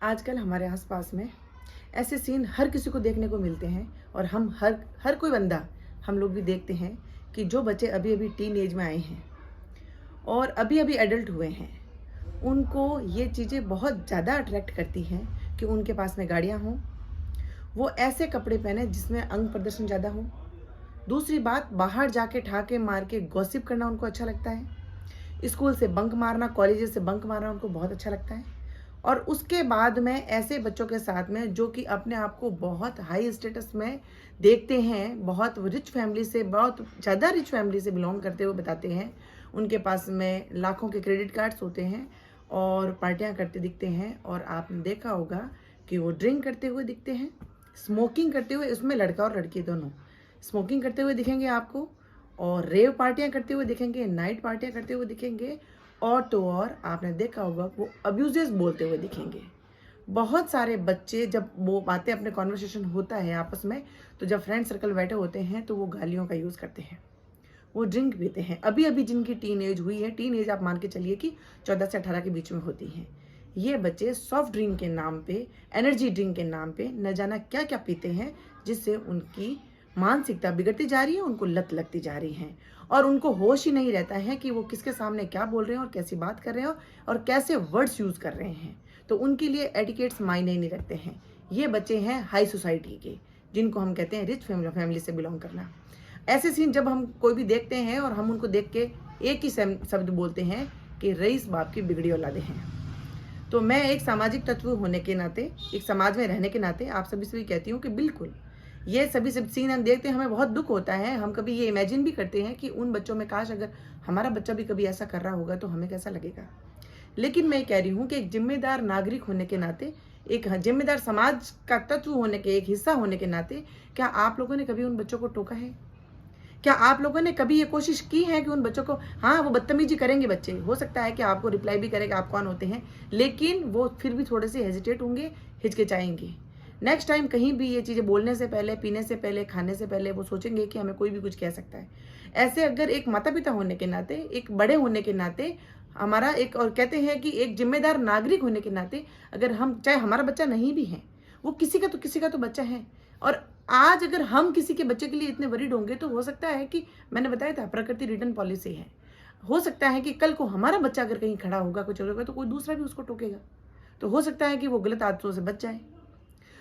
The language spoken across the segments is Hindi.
आजकल हमारे आसपास में ऐसे सीन हर किसी को देखने को मिलते हैं और हम हर कोई बंदा, हम लोग भी देखते हैं कि जो बच्चे अभी अभी टीन एज में आए हैं और अभी अभी एडल्ट हुए हैं, उनको ये चीज़ें बहुत ज़्यादा अट्रैक्ट करती हैं कि उनके पास में गाड़ियाँ हों, वो ऐसे कपड़े पहने जिसमें अंग प्रदर्शन ज़्यादा हो। दूसरी बात, बाहर जाके ठाके मार के गॉसिप करना उनको अच्छा लगता है। स्कूल से बंक मारना, कॉलेजेस से बंक मारना उनको बहुत अच्छा लगता है। और उसके बाद में ऐसे बच्चों के साथ में जो कि अपने आप को बहुत हाई स्टेटस में देखते हैं, बहुत रिच फैमिली से, बहुत ज़्यादा रिच फैमिली से बिलोंग करते हुए बताते हैं, उनके पास में लाखों के क्रेडिट कार्ड्स होते हैं और पार्टियां करते दिखते हैं। और आपने देखा होगा कि वो ड्रिंक करते हुए दिखते हैं, स्मोकिंग करते हुए, उसमें लड़का और लड़की दोनों स्मोकिंग करते हुए दिखेंगे आपको, और रेव पार्टियां करते हुए दिखेंगे, नाइट पार्टियां करते हुए दिखेंगे, और तो और आपने देखा होगा वो अब्यूजेस बोलते हुए दिखेंगे। बहुत सारे बच्चे, जब वो बातें, अपने कॉन्वर्सेशन होता है आपस में, तो जब फ्रेंड सर्कल बैठे होते हैं तो वो गालियों का यूज़ करते हैं, वो ड्रिंक पीते हैं। अभी अभी जिनकी टीन एज हुई है, टीन एज आप मान के चलिए कि 14 से 18 के बीच में होती है, ये बच्चे सॉफ्ट ड्रिंक के नाम पे, एनर्जी ड्रिंक के नाम पे न जाना क्या क्या पीते हैं, जिससे उनकी मानसिकता बिगड़ती जा रही है, उनको लत लगती जा रही है और उनको होश ही नहीं रहता है कि वो किसके सामने क्या बोल रहे हैं और कैसी बात कर रहे हैं और कैसे वर्ड्स यूज़ कर रहे हैं। तो उनके लिए एटिकेट्स मायने ही नहीं रखते हैं। ये बच्चे हैं हाई सोसाइटी के, जिनको हम कहते हैं रिच फैमिली से बिलोंग करना। ऐसे सीन जब हम कोई भी देखते हैं और हम उनको देख के एक ही शब्द बोलते हैं कि रईस बाप की बिगड़ी औलादे हैं। तो मैं एक सामाजिक तत्व होने के नाते, एक समाज में रहने के नाते आप सभी से भी कहती हूँ कि बिल्कुल ये सभी सब सीन हम देखते हैं, हमें बहुत दुख होता है। हम कभी ये इमेजिन भी करते हैं कि उन बच्चों में काश अगर हमारा बच्चा भी कभी ऐसा कर रहा होगा तो हमें कैसा लगेगा। लेकिन मैं कह रही हूँ कि एक जिम्मेदार नागरिक होने के नाते, एक जिम्मेदार समाज का तत्व होने के, एक हिस्सा होने के नाते, क्या आप लोगों ने कभी उन बच्चों को टोका है? क्या आप लोगों ने कभी ये कोशिश की है कि उन बच्चों को, हाँ वो बदतमीजी करेंगे बच्चे, हो सकता है कि आपको रिप्लाई भी करेगा आप कौन होते हैं, लेकिन वो फिर भी थोड़े से हेजिटेट होंगे, हिचकिचाएंगे। नेक्स्ट टाइम कहीं भी ये चीज़ें बोलने से पहले, पीने से पहले, खाने से पहले वो सोचेंगे कि हमें कोई भी कुछ कह सकता है। ऐसे अगर एक माता पिता होने के नाते, एक बड़े होने के नाते, हमारा एक, और कहते हैं कि एक जिम्मेदार नागरिक होने के नाते, अगर हम, चाहे हमारा बच्चा नहीं भी है, वो किसी का तो बच्चा है, और आज अगर हम किसी के बच्चे के लिए इतने वरीड होंगे तो हो सकता है कि, मैंने बताया था, प्रकृति रिटर्न पॉलिसी है, हो सकता है कि कल को हमारा बच्चा अगर कहीं खड़ा होगा, कुछ होगा, तो कोई दूसरा भी उसको टोकेगा, तो हो सकता है कि वो गलत आदतों से बच जाए।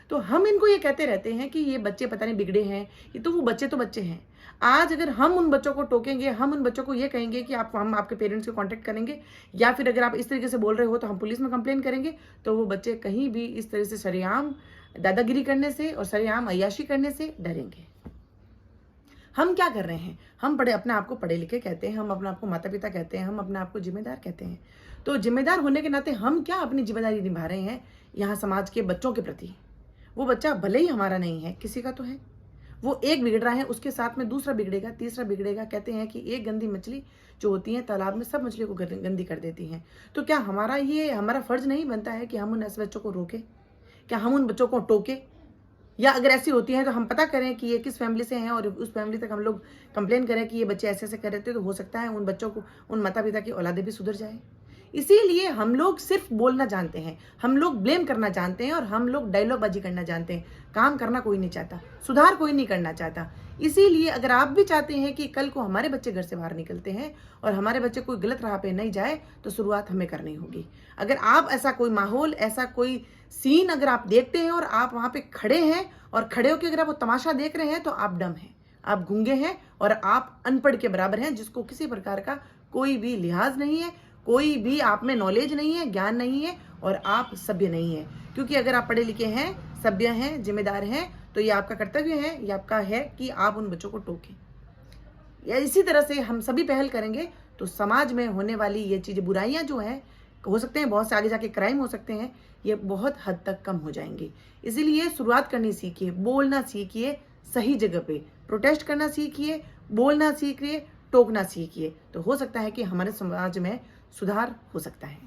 तो हम इनको ये कहते रहते हैं कि ये बच्चे पता नहीं बिगड़े हैं, ये तो वो बच्चे तो बच्चे हैं। आज अगर हम उन बच्चों को टोकेंगे, हम उन बच्चों को ये कहेंगे कि हम आपके पेरेंट्स को कांटेक्ट करेंगे, या फिर अगर आप इस तरीके से बोल रहे हो तो हम पुलिस में कंप्लेन करेंगे, तो वो बच्चे कहीं भी इस तरह से सरेआम दादागिरी करने से और सरेआम अय्याशी करने से डरेंगे। हम क्या कर रहे हैं? हम अपने आप को पढ़े लिखे कहते हैं, हम अपने आप को माता पिता कहते हैं, हम अपने आप को जिम्मेदार कहते हैं। तो जिम्मेदार होने के नाते हम क्या अपनी जिम्मेदारी निभा रहे हैं यहाँ समाज के बच्चों के प्रति? वो बच्चा भले ही हमारा नहीं है, किसी का तो है, वो एक बिगड़ रहा है, उसके साथ में दूसरा बिगड़ेगा, तीसरा बिगड़ेगा। कहते हैं कि एक गंदी मछली जो होती है तालाब में, सब मछलियों को गंदी कर देती हैं। तो क्या हमारा फर्ज नहीं बनता है कि हम उन ऐसे बच्चों को रोकें? क्या हम उन बच्चों को टोकें? या अगर ऐसी होती है तो हम पता करें कि ये किस फैमिली से हैं और उस फैमिली तक हम लोग कंप्लेन करें कि ये बच्चे ऐसे ऐसे कर रहे थे, तो हो सकता है उन बच्चों को, उन माता पिता की औलादे भी सुधर जाए। इसीलिए हम लोग सिर्फ बोलना जानते हैं, हम लोग ब्लेम करना जानते हैं और हम लोग डायलॉगबाजी करना जानते हैं। काम करना कोई नहीं चाहता, सुधार कोई नहीं करना चाहता। इसीलिए अगर आप भी चाहते हैं कि कल को हमारे बच्चे घर से बाहर निकलते हैं और हमारे बच्चे कोई गलत राह पे नहीं जाए, तो शुरुआत हमें करनी होगी। अगर आप ऐसा कोई माहौल, ऐसा कोई सीन अगर आप देखते हैं और आप वहां पे खड़े हैं और खड़े होकर अगर आप वो तमाशा देख रहे हैं, तो आप डम हैं, आप गूंगे हैं और आप अनपढ़ के बराबर हैं, जिसको किसी प्रकार का कोई भी लिहाज नहीं है, कोई भी आप में नॉलेज नहीं है, ज्ञान नहीं है, और आप सभ्य नहीं है। क्योंकि अगर आप पढ़े लिखे हैं, सभ्य हैं, जिम्मेदार हैं, तो ये आपका कर्तव्य है, ये आपका है कि आप उन बच्चों को टोकें। या इसी तरह से हम सभी पहल करेंगे तो समाज में होने वाली ये चीज़ें, बुराइयां जो हैं, हो सकते हैं बहुत से आगे जाके क्राइम हो सकते हैं, ये बहुत हद तक कम हो जाएंगी। इसीलिए शुरुआत करनी सीखिए, बोलना सीखिए, सही जगह पे प्रोटेस्ट करना सीखिए, बोलना सीखिए, टोकना सीखिए, तो हो सकता है कि हमारे समाज में सुधार हो सकता है।